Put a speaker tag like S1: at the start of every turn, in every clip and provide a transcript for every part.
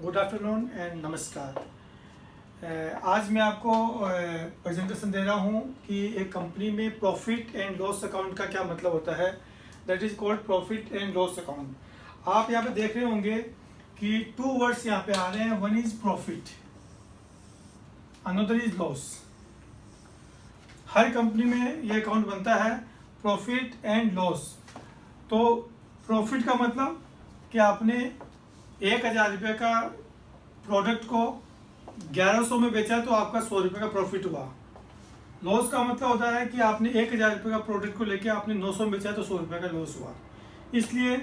S1: Good afternoon and नमस्कार। आज मैं आपको प्रेजेंटेशन दे रहा हूँ कि एक कंपनी में प्रॉफिट एंड लॉस अकाउंट का क्या मतलब होता है। That is called profit and loss account. आप यहाँ पे देख रहे होंगे कि टू वर्ड्स यहाँ पे आ रहे हैं। One is profit, another is loss. Her company में ये अकाउंट बनता है प्रॉफिट एंड लॉस। तो प्रॉफिट का मतलब कि आपने 1,000 रुपये का प्रोडक्ट को 1100 में बेचा तो आपका 100 रुपये का प्रॉफिट हुआ। लॉस का मतलब होता है कि आपने 1,000 रुपये का प्रोडक्ट को लेके आपने 900 में बेचा तो 100 रुपये का लॉस हुआ। इसलिए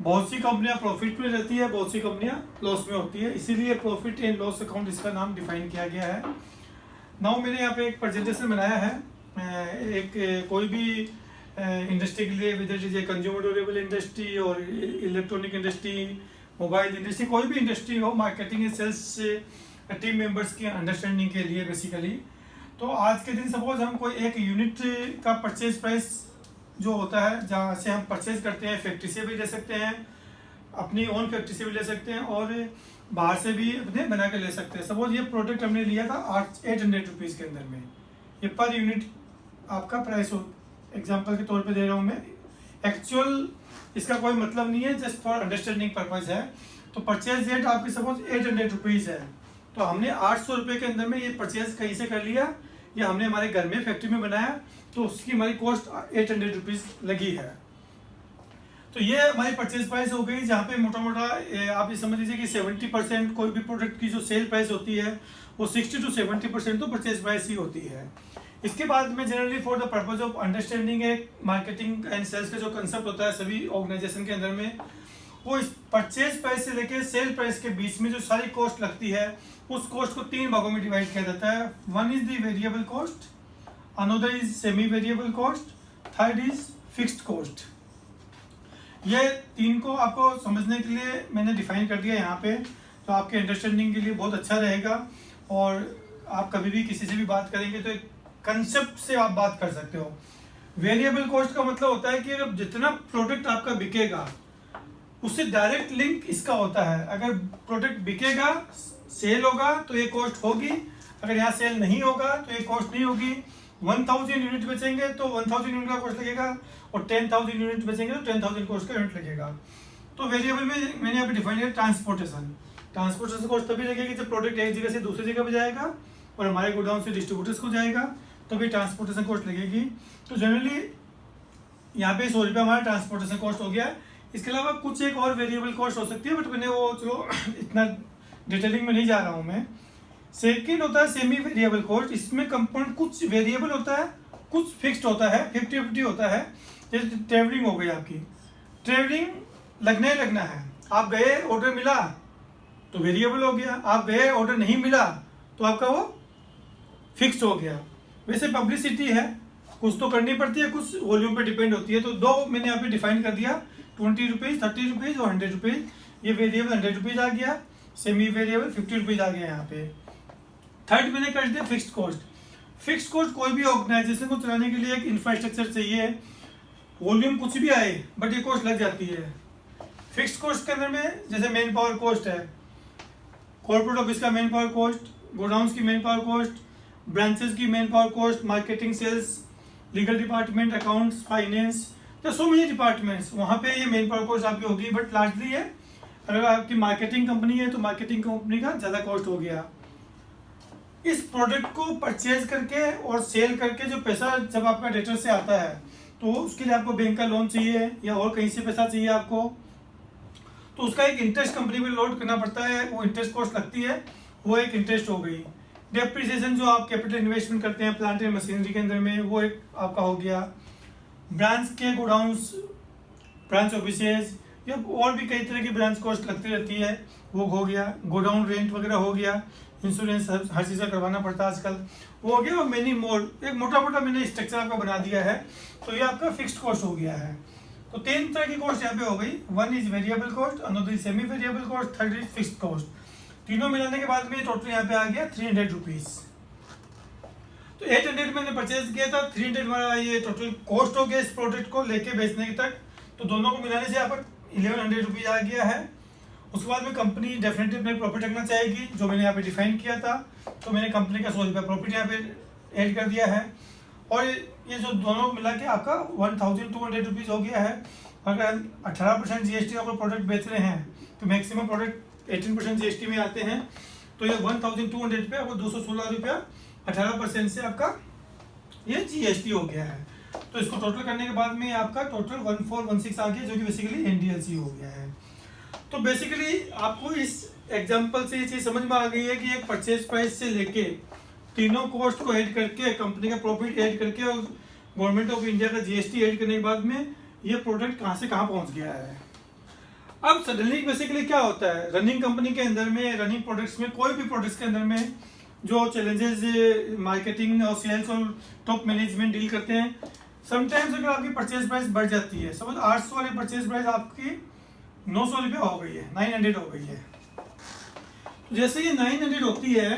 S1: बहुत सी कंपनियां प्रॉफिट में रहती है, बहुत सी कंपनियां लॉस में होती है। इसीलिए प्रॉफिट एंड लॉस अकाउंट इसका नाम डिफाइन किया गया है। नाउ मैंने यहाँ पे एक प्रेजेंटेशन बनाया है। एक कोई भी इंडस्ट्री के लिए, whether it is a consumer durable industry और इलेक्ट्रॉनिक इंडस्ट्री, मोबाइल इंडस्ट्री, कोई भी इंडस्ट्री हो, marketing and sales team members की अंडरस्टैंडिंग के लिए बेसिकली। तो आज के दिन सपोज हम कोई एक यूनिट का परचेज प्राइस जो होता है, जहाँ से हम परचेज करते हैं, फैक्ट्री से भी ले सकते हैं, अपनी ओन फैक्ट्री से भी ले सकते हैं और बाहर से भी अपने बना के ले सकते हैं। सपोज ये प्रोडक्ट हमने लिया था 800 रुपीज़ के अंदर में, ये पर यूनिट आपका प्राइस हो, एग्जांपल के तौर पे दे रहा हूँ मैं। एक्चुअल इसका कोई मतलब नहीं है, जस्ट फॉर अंडरस्टैंडिंग पर्पज है। तो परचेज रेट आपकी सपोज 800 रुपीज़ है, तो हमने 800 रुपये के अंदर में ये परचेज कहीं से कर लिया, या हमने हमारे घर में फैक्ट्री में बनाया, तो उसकी हमारी कॉस्ट 800 रुपीज़ लगी है। तो ये हमारी परचेज प्राइस हो गई, जहाँ पे मोटा मोटा आप ये समझ लीजिए कि 70% कोई भी प्रोडक्ट की जो सेल प्राइस होती है वो 60 to 70% तो परचेज प्राइस ही होती है। इसके बाद में generally for the purpose of understanding एक मार्केटिंग एंड सेल्स का जो कंसेप्ट होता है सभी ऑर्गेनाइजेशन के अंदर में, वो इस परचेज प्राइस से लेके सेल प्राइस के बीच में जो सारी कॉस्ट लगती है, उस कॉस्ट को 3 भागों में डिवाइड किया जाता है। One is the variable cost, another is semi variable cost, third is fixed cost. ये 3 को आपको समझने के लिए मैंने डिफाइन कर दिया यहाँ पे, तो आपके अंडरस्टैंडिंग के लिए बहुत अच्छा रहेगा। और आप कभी भी किसी से भी बात करेंगे तो एक कंसेप्ट से आप बात कर सकते हो। वेरिएबल कॉस्ट का मतलब होता है कि अगर जितना प्रोडक्ट आपका बिकेगा उससे डायरेक्ट लिंक इसका होता है। अगर प्रोडक्ट बिकेगा, सेल होगा तो ये कॉस्ट होगी, अगर यहाँ सेल नहीं होगा तो ये कॉस्ट नहीं होगी। 1000 यूनिट बेचेंगे तो 1000 यूनिट का कॉस्ट लगेगा, और 10,000 यूनिट बेचेंगे तो 10,000 कॉस्ट का यूनिट लगेगा। तो वेरिएबल में मैंने यहाँ पे डिफाइन किया ट्रांसपोर्टेशन। ट्रांसपोर्टेशन कॉस्ट तभी लगेगी जब प्रोडक्ट एक जगह से दूसरी जगह पे जाएगा और हमारे गोडाउन से डिस्ट्रीब्यूटर्स को जाएगा, तो भी ट्रांसपोर्टेशन कॉस्ट लगेगी। तो जनरली यहाँ पे 100 रुपये हमारा ट्रांसपोर्टेशन कॉस्ट हो गया। इसके अलावा कुछ एक और वेरिएबल कॉस्ट हो सकती है, बट मैंने वो चलो इतना डिटेलिंग में नहीं जा रहा हूँ मैं। सेकेंड होता है सेमी वेरिएबल कॉस्ट। इसमें कंपोनेंट कुछ वेरिएबल होता है, कुछ फिक्स्ड होता है, 50-50 होता है। जैसे ट्रेवलिंग हो गई आपकी, ट्रेवलिंग लगना ही लगना है। आप गए, ऑर्डर मिला तो वेरिएबल हो गया, आप गए ऑर्डर नहीं मिला तो आपका वो फिक्स्ड हो गया। वैसे पब्लिसिटी है, कुछ तो करनी पड़ती है, कुछ वॉल्यूम पे डिपेंड होती है। तो 2 मैंने यहाँ पे डिफाइन कर दिया, 20 रुपीज़, 30 रुपीज़ और 100 रुपीज़। ये वेरिएबल 100 रुपीज़ आ गया, सेमी वेरिएबल 50 रुपीज़ आ गया यहाँ पे। थर्ड मैंने कर दिया फिक्स्ड कॉस्ट। फिक्स्ड कॉस्ट कोई भी ऑर्गेनाइजेशन को चलाने के लिए एक इंफ्रास्ट्रक्चर चाहिए, वॉल्यूम कुछ भी आए बट ये कॉस्ट लग जाती है। फिक्स्ड कॉस्ट के अंदर में जैसे मैन पावर कॉस्ट है, कॉर्पोरेट ऑफिस का मैन पावर कॉस्ट, गोडाउन्स की मैन पावर कॉस्ट, ब्रांचेस की man power cost, marketing, sales, legal department, accounts, finance, तो सो मेनी डिपार्टमेंट्स, वहाँ पे ये मैन पावर कॉस्ट आपकी होगी। बट लार्जली है, अगर आपकी मार्केटिंग कंपनी है तो मार्केटिंग कंपनी का ज़्यादा कॉस्ट हो गया। इस प्रोडक्ट को परचेज करके और सेल करके जो पैसा जब आपका डेटर से आता है, तो उसके लिए आपको बैंक का लोन चाहिए या और कहीं से पैसा चाहिए आपको, तो उसका एक इंटरेस्ट कंपनी में लोड करना पड़ता है, वो इंटरेस्ट कॉस्ट लगती है, वो एक इंटरेस्ट हो गई। डेप्रिसिएशन जो आप कैपिटल इन्वेस्टमेंट करते हैं प्लांट एंड मशीनरी के अंदर में, वो एक आपका हो गया। ब्रांच के गोडाउंस, ब्रांच ऑफिसेज या और भी कई तरह की ब्रांच कॉस्ट लगती रहती है, वो हो गया। गोडाउन रेंट वगैरह हो गया, इंश्योरेंस हर चीज़ का करवाना पड़ता है आजकल, वो हो गया। और मेनी मोर, एक मोटा मोटा मैंने स्ट्रक्चर आपका बना दिया है। तो ये आपका फिक्स्ड कॉस्ट हो गया है। तो 3 तरह की कॉस्ट यहाँ पे हो गई। One is variable cost, another is semi variable cost, third is fixed cost. तीनों मिलाने के बाद में टोटल यहाँ पे आ गया 300 रुपीज़। तो 800 मैंने परचेज किया था, 300 हमारा ये टोटल कॉस्ट हो गया इस प्रोडक्ट को लेके बेचने तक। तो दोनों को मिलाने से यहाँ पर 1100 रुपीज़ आ गया है। उसके बाद में कंपनी डेफिनेटली अपने प्रॉफिट रखना चाहेगी, जो मैंने यहाँ पे डिफाइन किया था। तो मैंने कंपनी का 100 रुपये प्रॉफिट यहाँ पे ऐड कर दिया है, और ये जो दोनों मिला के आपका 1200 रुपीज़ हो गया है। अगर 18% GST अगर प्रोडक्ट बेच रहे हैं तो मैक्सिमम प्रोडक्ट 18% GST में आते हैं। तो ये 1200 पे आपको 216 रुपया 18% से आपका ये GST हो गया है। तो इसको टोटल करने के बाद में आपका टोटल 1416 आ गया, जो कि बेसिकली NDLC हो गया है। तो बेसिकली आपको इस एग्जांपल से ये चीज़ समझ में आ गई है कि एक परचेज प्राइस से लेके तीनों कॉस्ट को ऐड करके, कंपनी का प्रॉफिट ऐड करके और गवर्नमेंट ऑफ इंडिया का GST ऐड करने के बाद में ये प्रोडक्ट कहाँ से कहाँ पहुँच गया है। अब सडनली बेसिकली क्या होता है, रनिंग कंपनी के अंदर में, रनिंग प्रोडक्ट्स में, कोई भी प्रोडक्ट्स के अंदर में जो चैलेंजेस मार्केटिंग और सेल्स और टॉप मैनेजमेंट डील करते हैं। समटाइम्स अगर आपकी परचेज प्राइस बढ़ जाती है, समझ 800 वाली परचेज प्राइस आपकी 900 रुपये हो गई है, 900 हो गई है। तो जैसे ये 900 होती है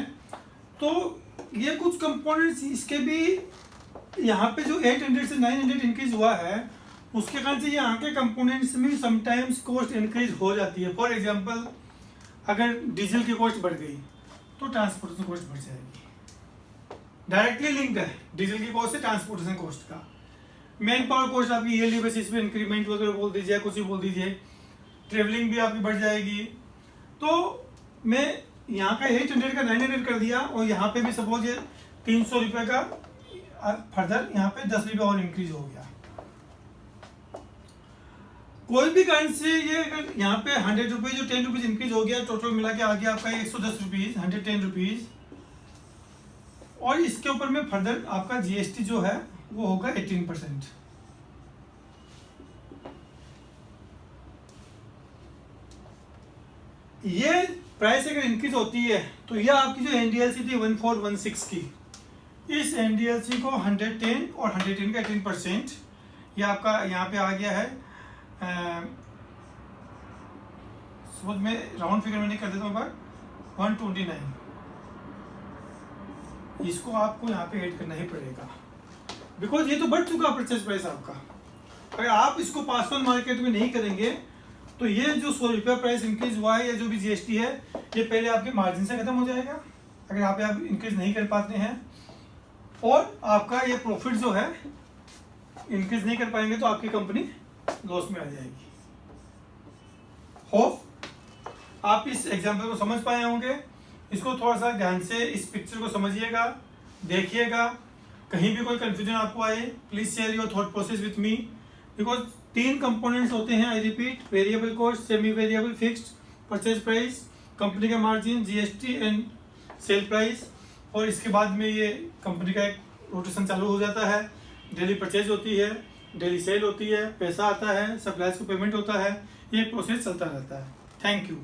S1: तो ये कुछ कंपोनेंट्स इसके भी यहाँ पे जो 800 से 900 इंक्रीज हुआ है, उसके कारण से यहाँ के कंपोनेंट्स में समटाइम्स कॉस्ट इंक्रीज हो जाती है। फॉर एग्जांपल अगर डीजल की कॉस्ट बढ़ गई तो ट्रांसपोर्टेशन कॉस्ट बढ़ जाएगी, डायरेक्टली लिंक है डीजल की कॉस्ट से ट्रांसपोर्टेशन कॉस्ट का। मैन पावर कॉस्ट आपकी ईयरली बेसिस पे इंक्रीमेंट वगैरह बोल दीजिए, कुछ ही बोल दीजिए, ट्रेवलिंग भी आपकी बढ़ जाएगी। तो मैं यहाँ का 800 का 900 कर दिया, और यहाँ पे भी सपोज ये 300 रुपये का फर्दर यहाँ पे 10 रुपये और इंक्रीज हो गया। कोई भी कारण से ये अगर यहाँ पे 100 रुपीज जो 10 रुपीज इंक्रीज हो गया, टोटल मिला के आ गया आपका 110 रुपीज, 110 रुपीज, और इसके ऊपर में फर्दर आपका GST जो है वो होगा 18%। ये प्राइस अगर इंक्रीज होती है तो यह आपकी जो NDLC थी 1416 की, इस NDLC को 110 और 110 का 18% ये आपका यहाँ पे आ गया है। सपोज मैं राउंड फिगर में नहीं कर देता हूँ, पर 129, इसको आपको यहाँ पे ऐड करना ही पड़ेगा, बिकॉज ये तो बढ़ चुका परचेज प्राइस आपका। अगर आप इसको पास ऑन मार्केट में नहीं करेंगे तो ये जो 100 रुपया प्राइस इंक्रीज हुआ है या जो भी GST है, ये पहले आपके मार्जिन से खत्म हो जाएगा अगर आप इंक्रीज नहीं कर पाते हैं, और आपका ये प्रॉफिट जो है इंक्रीज नहीं कर पाएंगे तो आपकी कंपनी लॉस में आ जाएगी। होप आप इस एग्जाम्पल को समझ पाए होंगे। इसको थोड़ा सा ध्यान से इस पिक्चर को समझिएगा, देखिएगा, कहीं भी कोई कंफ्यूजन आपको आए please share your thought process with me, because 3 components होते हैं, I repeat, variable cost, semi variable, fixed, purchase price, company का margin, GST and sale price, और इसके बाद में ये कंपनी का एक रोटेशन चालू हो जाता है। डेली परचेज होती है, डेली सेल होती है, पैसा आता है, सप्लायर्स को पेमेंट होता है, ये प्रोसेस चलता रहता है। Thank you.